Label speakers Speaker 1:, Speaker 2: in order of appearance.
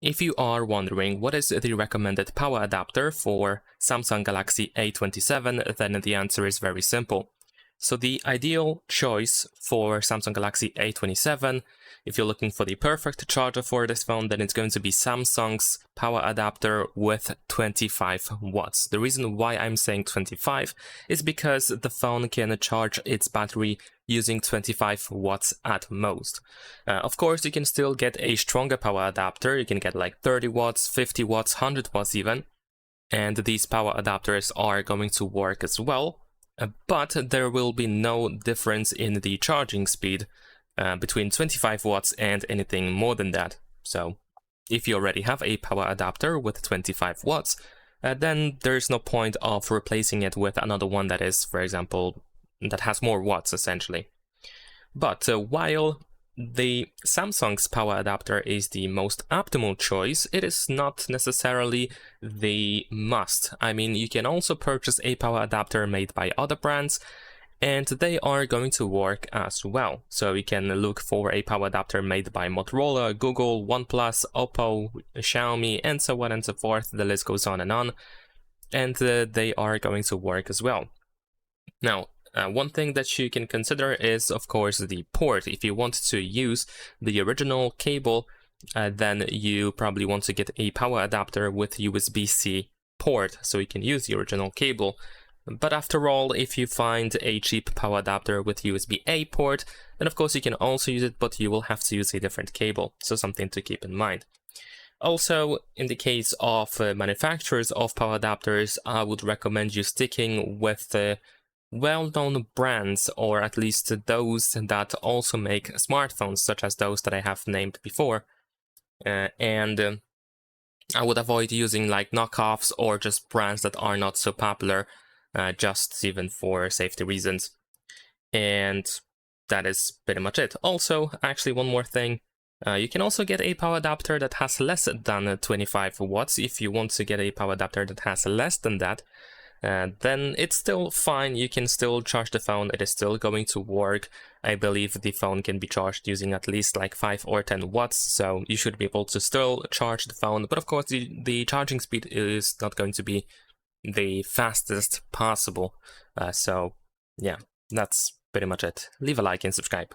Speaker 1: If you are wondering what is the recommended power adapter for Samsung Galaxy A27, then the answer is very simple. So the ideal choice for Samsung Galaxy A27, if you're looking for the perfect charger for this phone, then it's going to be Samsung's power adapter with 25 watts. The reason why I'm saying 25 is because the phone can charge its battery using 25 watts at most. Of course, you can still get a stronger power adapter. You can get like 30 watts, 50 watts, 100 watts even. And these power adapters are going to work as well. But there will be no difference in the charging speed between 25 watts and anything more than that. So if you already have a power adapter with 25 watts, then there's no point of replacing it with another one that is, for example, that has more watts essentially. But while the Samsung's power adapter is the most optimal choice, it is not necessarily the must. I mean, you can also purchase a power adapter made by other brands, and they are going to work as well. So you can look for a power adapter made by Motorola, Google, OnePlus, Oppo, Xiaomi, and so on and so forth. The list goes on, and they are going to work as well. Now, one thing that you can consider is, of course, the port. If you want to use the original cable, then you probably want to get a power adapter with USB-C port, so you can use the original cable. But after all, if you find a cheap power adapter with USB-A port, then of course you can also use it, but you will have to use a different cable, so something to keep in mind. Also, in the case of manufacturers of power adapters, I would recommend you sticking with well-known brands, or at least those that also make smartphones, such as those that I have named before. And I would avoid using like knockoffs or just brands that are not so popular, just even for safety reasons. And that is pretty much it. Also, actually, one more thing. You can also get a power adapter that has less than 25 watts. If you want to get a power adapter that has less than that, then it's still fine. You can still charge the phone. It is still going to work. I believe the phone can be charged using at least like 5 or 10 watts, so you should be able to still charge the phone. But of course, the charging speed is not going to be the fastest possible. So yeah, that's pretty much it. Leave a like and subscribe.